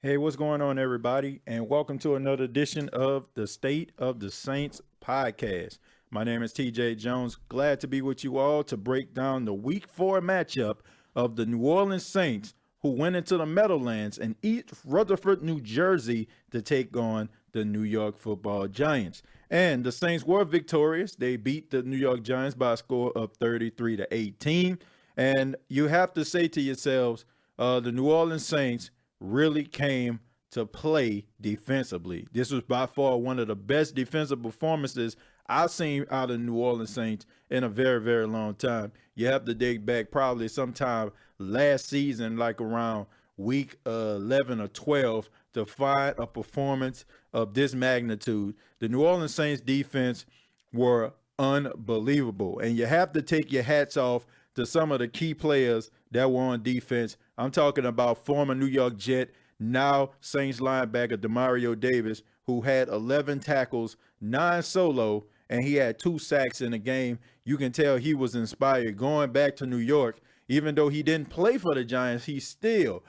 Hey, what's going on, everybody? And welcome to another edition of the State of the Saints podcast. My name is TJ Jones. Glad to be with you all to break down the week 4 matchup of the New Orleans Saints, who went into the Meadowlands in East Rutherford, New Jersey, to take on the New York Football Giants. And the Saints were victorious. They beat the New York Giants by a score of 33-18. And you have to say to yourselves, the New Orleans Saints really came to play defensively. This was by far one of the best defensive performances I've seen out of New Orleans Saints in a very, very long time. You have to dig back probably sometime last season, like around week 11 or 12, to find a performance of this magnitude. The New Orleans Saints defense were unbelievable, and you have to take your hats off to some of the key players that were on defense. I'm talking about former New York Jet, now Saints linebacker Demario Davis, who had 11 tackles, 9 solo, and he had 2 sacks in the game. You can tell he was inspired going back to New York. Even though he didn't play for the Giants, he still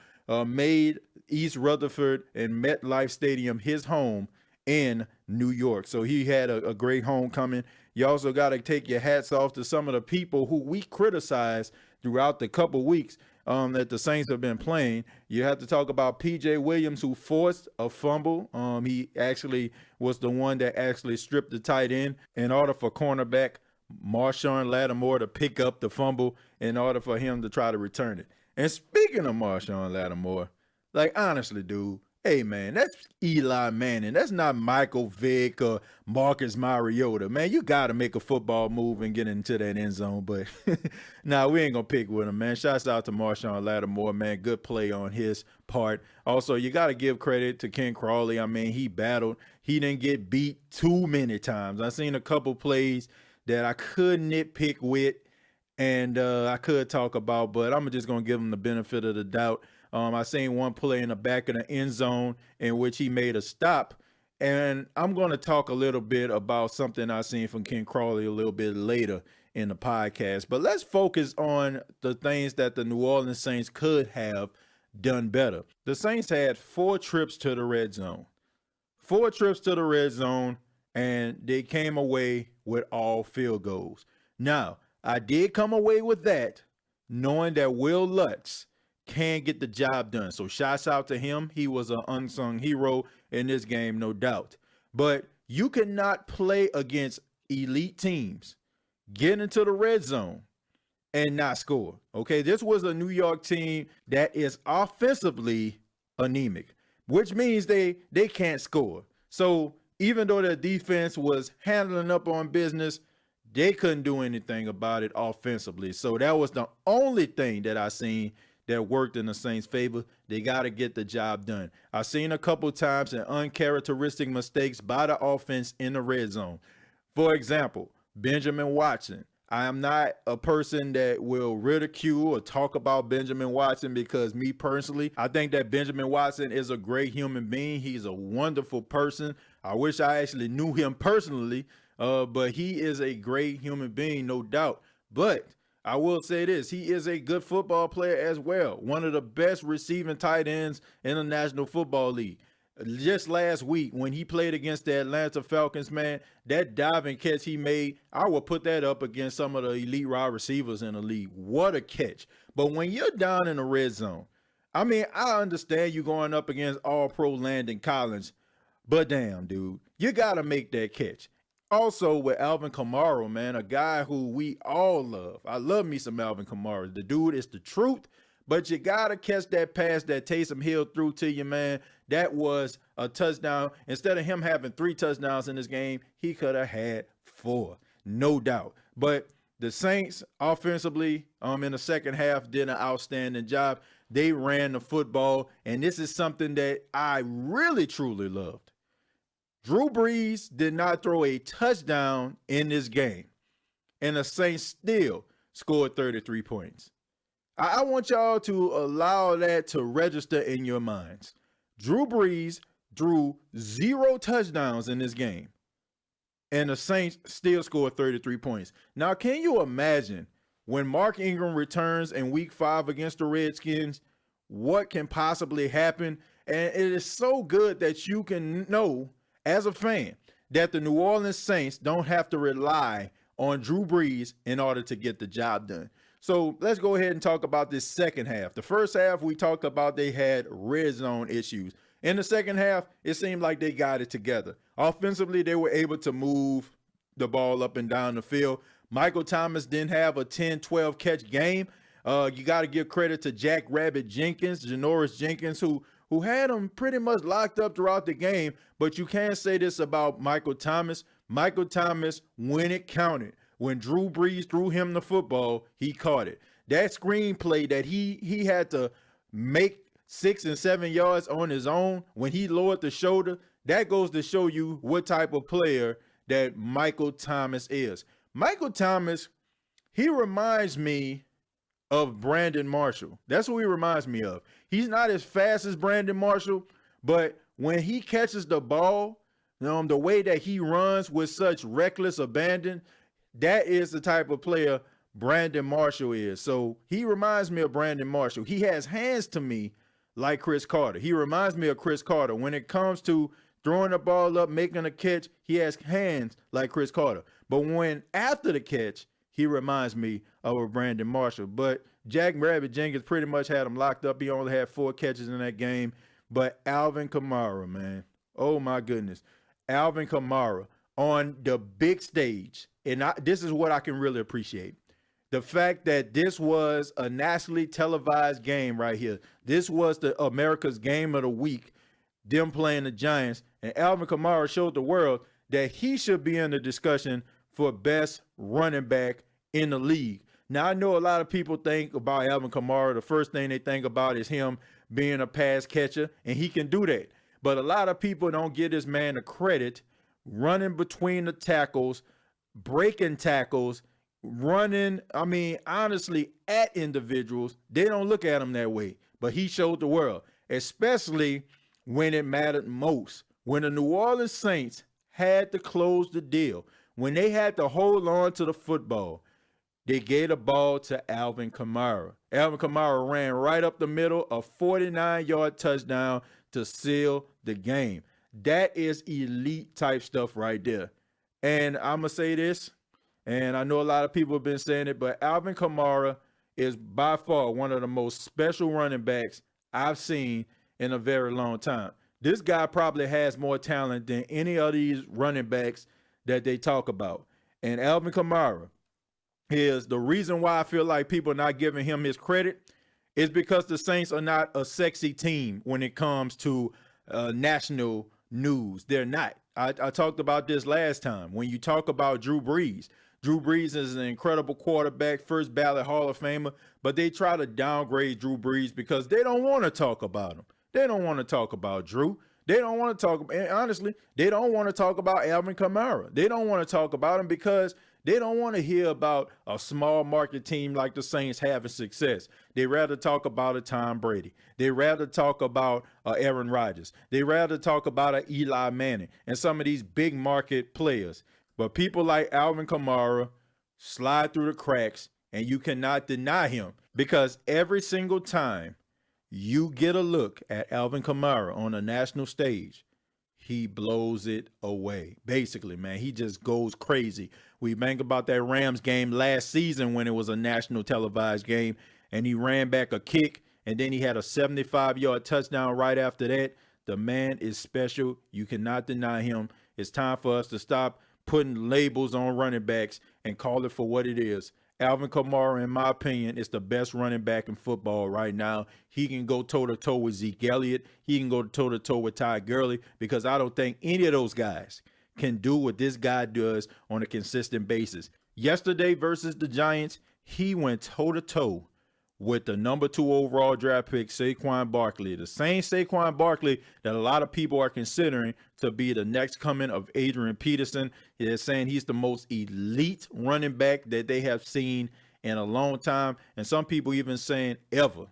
made East Rutherford and MetLife Stadium his home in New York. So he had a great homecoming. You also got to take your hats off to some of the people who we criticized throughout the couple weeks that the Saints have been playing. You have to talk about P.J. Williams, who forced a fumble. He actually was the one that actually stripped the tight end in order for cornerback Marshawn Lattimore to pick up the fumble in order for him to try to return it. And speaking of Marshawn Lattimore, like honestly, dude, hey man, that's Eli Manning. That's not Michael Vick or Marcus Mariota. Man, you got to make a football move and get into that end zone. But nah, we ain't gonna pick with him, man. Shouts out to Marshawn Lattimore, man. Good play on his part. Also, you got to give credit to Ken Crawley. I mean, he battled. He didn't get beat too many times. I seen a couple plays that I could nitpick with and I could talk about, but I'm just gonna give him the benefit of the doubt. I seen one play in the back of the end zone in which he made a stop, and I'm gonna talk a little bit about something I seen from Ken Crawley a little bit later in the podcast. But let's focus on the things that the New Orleans Saints could have done better. The Saints had 4 trips to the red zone, 4 trips to the red zone, and they came away with all field goals. Now, I did come away with that knowing that Will Lutz can get the job done. So shouts out to him. He was an unsung hero in this game, no doubt. But you cannot play against elite teams, get into the red zone, and not score. Okay, this was a New York team that is offensively anemic, which means they can't score. So even though their defense was handling up on business, they couldn't do anything about it offensively. So that was the only thing that I seen that worked in the Saints' favor. They got to get the job done. I've seen a couple times in uncharacteristic mistakes by the offense in the red zone. For example, Benjamin Watson. I am not a person that will ridicule or talk about Benjamin Watson because me personally, I think that Benjamin Watson is a great human being. He's a wonderful person. I wish I actually knew him personally, but he is a great human being, no doubt. But I will say this, he is a good football player as well. One of the best receiving tight ends in the National Football League. Just last week when he played against the Atlanta Falcons, man, that diving catch he made, I would put that up against some of the elite wide receivers in the league. What a catch. But when you're down in the red zone, I mean, I understand you going up against all-pro Landon Collins, but damn, dude, you got to make that catch. Also with Alvin Kamara, man, a guy who we all love. I love me some Alvin Kamara. The dude is the truth, but you got to catch that pass that Taysom Hill threw to you, man. That was a touchdown. Instead of him having 3 touchdowns in this game, he could have had 4, no doubt. But the Saints offensively in the second half did an outstanding job. They ran the football, and this is something that I really, truly loved. Drew Brees did not throw a touchdown in this game, and the Saints still scored 33 points. I want y'all to allow that to register in your minds. Drew Brees threw 0 touchdowns in this game, and the Saints still scored 33 points. Now, can you imagine when Mark Ingram returns in week 5 against the Redskins, what can possibly happen? And it is so good that you can know as a fan that the New Orleans Saints don't have to rely on Drew Brees in order to get the job done. So let's go ahead and talk about this second half. The first half, we talked about they had red zone issues. In the second half, it seemed like they got it together. Offensively, they were able to move the ball up and down the field. Michael Thomas didn't have a 10, 12 catch game. You got to give credit to Jack Rabbit Jenkins, Janoris Jenkins, who had him pretty much locked up throughout the game. But you can't say this about Michael Thomas. Michael Thomas, when it counted, when Drew Brees threw him the football, he caught it. That screenplay that he had to make 6 and 7 yards on his own when he lowered the shoulder, that goes to show you what type of player that Michael Thomas is. Michael Thomas, he reminds me of Brandon Marshall. That's what he reminds me of. He's not as fast as Brandon Marshall, but when he catches the ball, the way that he runs with such reckless abandon, that is the type of player Brandon Marshall is. So he reminds me of Brandon Marshall. He has hands to me like Chris Carter. He reminds me of Chris Carter. When it comes to throwing the ball up, making a catch, he has hands like Chris Carter. But when after the catch, he reminds me of Brandon Marshall. But Jack Rabbit Jenkins pretty much had him locked up. He only had 4 catches in that game. But Alvin Kamara, man, oh my goodness. Alvin Kamara on the big stage. And this is what I can really appreciate. The fact that this was a nationally televised game right here. This was the America's Game of the Week, them playing the Giants. And Alvin Kamara showed the world that he should be in the discussion for best running back in the league. Now, I know a lot of people think about Alvin Kamara. The first thing they think about is him being a pass catcher, and he can do that. But a lot of people don't give this man the credit running between the tackles, breaking tackles, running, honestly, at individuals. They don't look at him that way. But he showed the world, especially when it mattered most. When the New Orleans Saints had to close the deal, when they had to hold on to the football, they gave the ball to Alvin Kamara. Alvin Kamara ran right up the middle, a 49-yard touchdown to seal the game. That is elite type stuff right there. And I'm going to say this, and I know a lot of people have been saying it, but Alvin Kamara is by far one of the most special running backs I've seen in a very long time. This guy probably has more talent than any of these running backs that they talk about. And Alvin Kamara is the reason why I feel like people are not giving him his credit is because the Saints are not a sexy team when it comes to national news. They're not. I talked about this last time. When you talk about Drew Brees is an incredible quarterback, first ballot Hall of Famer, but they try to downgrade Drew Brees because they don't want to talk about him. They don't want to talk about Drew. They don't want to talk, and honestly, they don't want to talk about Alvin Kamara. They don't want to talk about him because they don't want to hear about a small market team like the Saints having success. They rather talk about a Tom Brady. They rather talk about Aaron Rodgers. They rather talk about a Eli Manning and some of these big market players. But people like Alvin Kamara slide through the cracks, and you cannot deny him because every single time you get a look at Alvin Kamara on a national stage, he blows it away. Basically, man, he just goes crazy. We think about that Rams game last season when it was a national televised game, and he ran back a kick, and then he had a 75-yard touchdown right after that. The man is special. You cannot deny him. It's time for us to stop putting labels on running backs and call it for what it is. Alvin Kamara, in my opinion, is the best running back in football right now. He can go toe-to-toe with Zeke Elliott. He can go toe-to-toe with Ty Gurley because I don't think any of those guys can do what this guy does on a consistent basis. Yesterday versus the Giants, he went toe-to-toe with the number 2 overall draft pick, Saquon Barkley. The same Saquon Barkley that a lot of people are considering to be the next coming of Adrian Peterson. They're saying he's the most elite running back that they have seen in a long time. And some people even saying ever.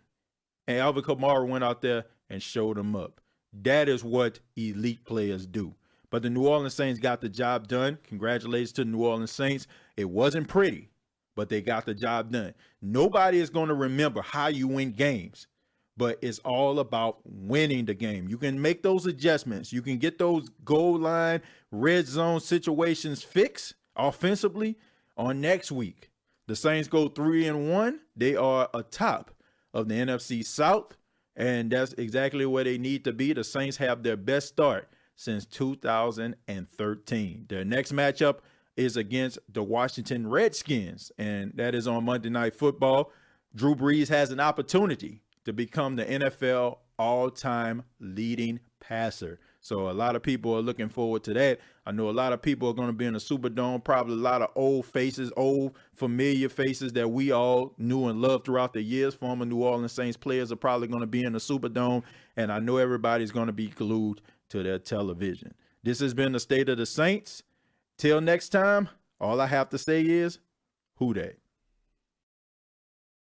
And Alvin Kamara went out there and showed him up. That is what elite players do. But the New Orleans Saints got the job done. Congratulations to the New Orleans Saints. It wasn't pretty, but they got the job done. Nobody is going to remember how you win games, but it's all about winning the game. You can make those adjustments. You can get those goal line, red zone situations fixed offensively on next week. The Saints go 3-1. They are atop of the NFC South, and that's exactly where they need to be. The Saints have their best start since 2013. Their next matchup is against the Washington Redskins, and that is on Monday Night Football. Drew Brees has an opportunity to become the NFL all-time leading passer. So a lot of people are looking forward to that. I know a lot of people are going to be in the Superdome, probably a lot of old faces, old familiar faces that we all knew and loved throughout the years. Former New Orleans Saints players are probably going to be in the Superdome, and I know everybody's going to be glued to their television. This has been the State of the Saints. Till next time, all I have to say is, who dat?